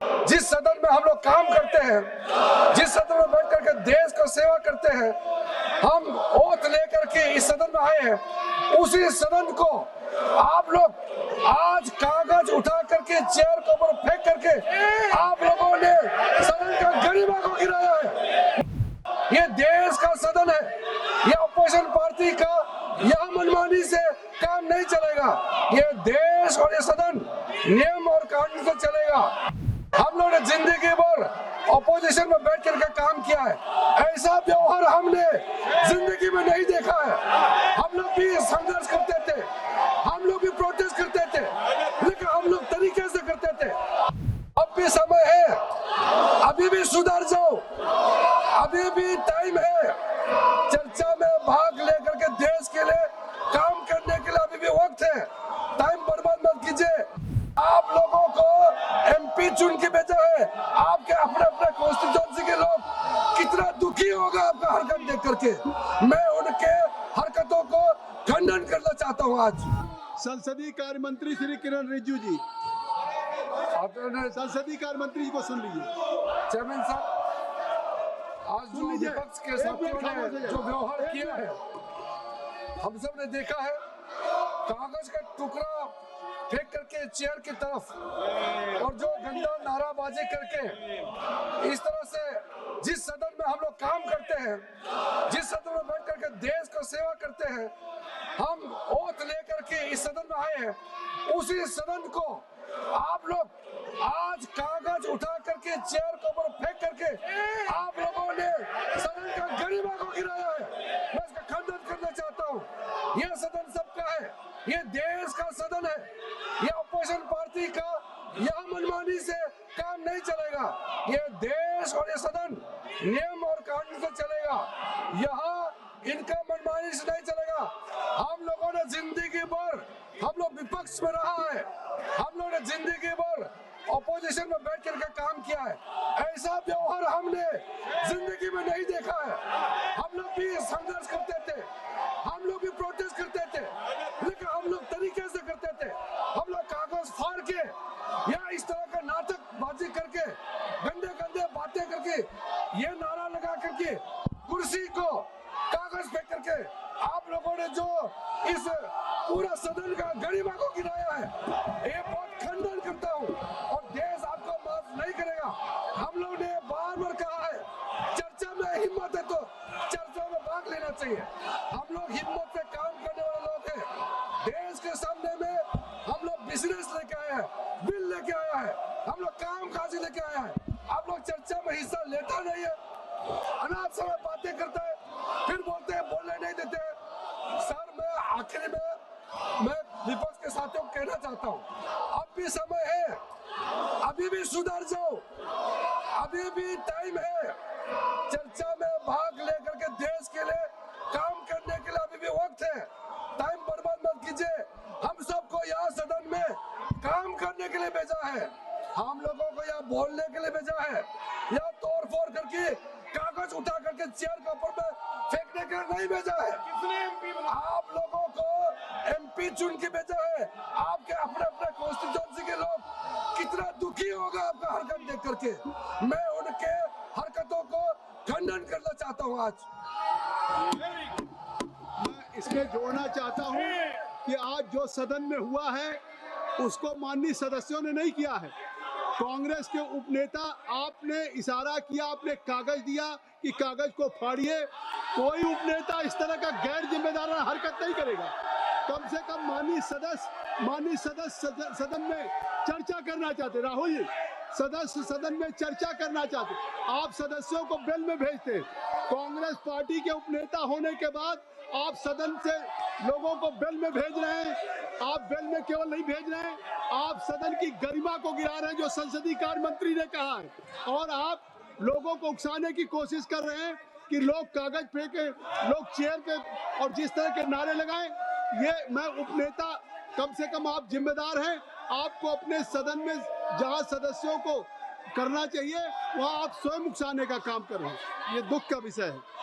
जिस सदन में हम लोग काम करते हैं, जिस सदन में बैठ करके देश को सेवा करते हैं, हम ओथ लेकर के इस सदन में आए हैं, उसी सदन को आप लोग आज कागज उठा करके चेयर के ऊपर फेंक करके आप लोगों ने सदन का गरिमा को गिराया है। ये देश का सदन है, ये अपोजिशन पार्टी का यह मनमानी से काम नहीं चलेगा। ये देश और ये सदन नियम और कानून से चलेगा। हम लोग ने जिंदगी भर अपोजिशन में बैठ करके काम किया है, ऐसा व्यवहार हमने जिंदगी में नहीं देखा है। हम लोग भी संघर्ष करते थे, हम लोग भी प्रोटेस्ट करते थे, लेकिन हम लोग तरीके से करते थे। अब भी समय है, अभी भी सुधर जाओ, अभी भी टाइम है। चर्चा में भाग लेकर के देश के लिए काम करने के लिए अभी भी वक्त है। टाइम बर्बाद मत कीजिए। आप लोगों को एमपी चुन के भेजा है, आपके अपने अपने कॉन्स्टिट्यूएंसी के लोग कितना दुखी होगा आपका हरकत देख करके। मैं उनके हरकतों को खंडन करना चाहता हूँ। आज संसदीय कार्य मंत्री श्री किरण रिजिजू जी, संसदीय कार्य मंत्री जी को सुन लीजिए। चेयरमैन साहब, आज जो विपक्ष के साथियों ने जो व्यवहार किया है, हम सब ने देखा है। कागज का टुकड़ा फेंक करके चेयर की तरफ और जो गंदा नाराबाजी करके इस तरह से जिस सदन में हम लोग काम करते हैं, जिस सदन में बैठ करके देश को सेवा करते हैं, हम ओथ लेकर के इस सदन में आए हैं, उसी सदन को आप लोग आज कागज उठा करके चेयर के ऊपर फेंक करके आप लोगों ने सदन का गरिमा को गिराया है। मैं इसका खंडन करना चाहता हूँ। यह सदन सबका है, ये देश का सदन है, ये अपोजिशन पार्टी का यह मनमानी से काम नहीं चलेगा। ये देश और ये सदन नियम और कानून से चलेगा। यहाँ इनका मनमानी से नहीं चलेगा। हम लोगों ने जिंदगी भर, हम लोग विपक्ष में रहा है, हम लोग ने जिंदगी भर अपोजिशन में बैठ करके काम किया है, ऐसा व्यवहार हमने जिंदगी में नहीं देखा है। हम लोग भी संघर्ष करते थे, हम लोग भी प्रोटेस्ट करते थे, लेकिन हम लोग तरीके से करते थे। हम लोग कागज फाड़ के या इस तरह का नाटकबाजी करके, गंदे गंदे बातें करके, ये नारा लगा करके, कुर्सी को कागज फेंक करके आप लोगों ने जो इस पूरा सदन का गरिमा को गिराया है, ये बहुत खंडन करता हूँ और देश आपको माफ नहीं करेगा। हम लोग ने बार बार कहा है, चर्चा में हिम्मत है तो चर्चा में भाग लेना चाहिए। हम लोग हिम्मत से काम करने वाले लोग हैं। देश के सामने में हम लोग बिजनेस लेके आए हैं, बिल लेके आया है, हम लोग काम काजी लेके आया है। आप लोग चर्चा में हिस्सा लेता नहीं है, अनाप शनाप बातें करता है, फिर बोलते हैं बोलने नहीं देते हैं। सर, मैं आखिरी में मैं विपक्ष के साथियों को कहना चाहता हूँ, अब भी समय है, अभी भी सुधर जाओ, अभी भी टाइम है। चर्चा में भाग लेकर के देश के लिए काम करने के लिए अभी भी वक्त है। टाइम बर्बाद मत कीजिए। हम सबको यहाँ सदन में काम करने के लिए भेजा है, हम लोगों को यहाँ बोलने के लिए भेजा है, यहाँ तोड़ फोड़ करके कागज उठा करके चेयर के ऊपर में फेंकने के लिए नहीं भेजा है। आप लोगों को एमपी चुन के भेजा है, आपके अपने अपने कॉन्स्टिट्यूएंसी के लोग कितना दुखी होगा आपका हरकत देख करके। मैं उनके हरकतों को खंडन करना चाहता हूँ। आज मैं इसमें जोड़ना चाहता हूं कि आज जो सदन में हुआ है उसको माननीय सदस्यों ने नहीं किया है। कांग्रेस के उपनेता, आपने इशारा किया, आपने कागज दिया कि कागज को फाड़िए। कोई उपनेता इस तरह का गैर जिम्मेदाराना हरकत नहीं करेगा। कम से कम माननीय सदस्य सदन में चर्चा करना चाहते, राहुल जी सदस्य सदन में चर्चा करना चाहते, आप सदस्यों को बेल में भेजते। कांग्रेस पार्टी के उपनेता होने के बाद आप सदन से लोगों को बेल में भेज रहे हैं। आप बेल में केवल नहीं भेज रहे हैं, आप सदन की गरिमा को गिरा रहे हैं, जो संसदीय कार्य मंत्री ने कहा है। और आप लोगों को उकसाने की कोशिश कर रहे हैं कि लोग कागज फेंके, लोग चेयर पे और जिस तरह के नारे लगाएं। ये मैं उपनेता, कम से कम आप जिम्मेदार हैं, आपको अपने सदन में जहां सदस्यों को करना चाहिए वहां आप स्वयं उकसाने का काम कर रहे हैं। ये दुख का विषय है।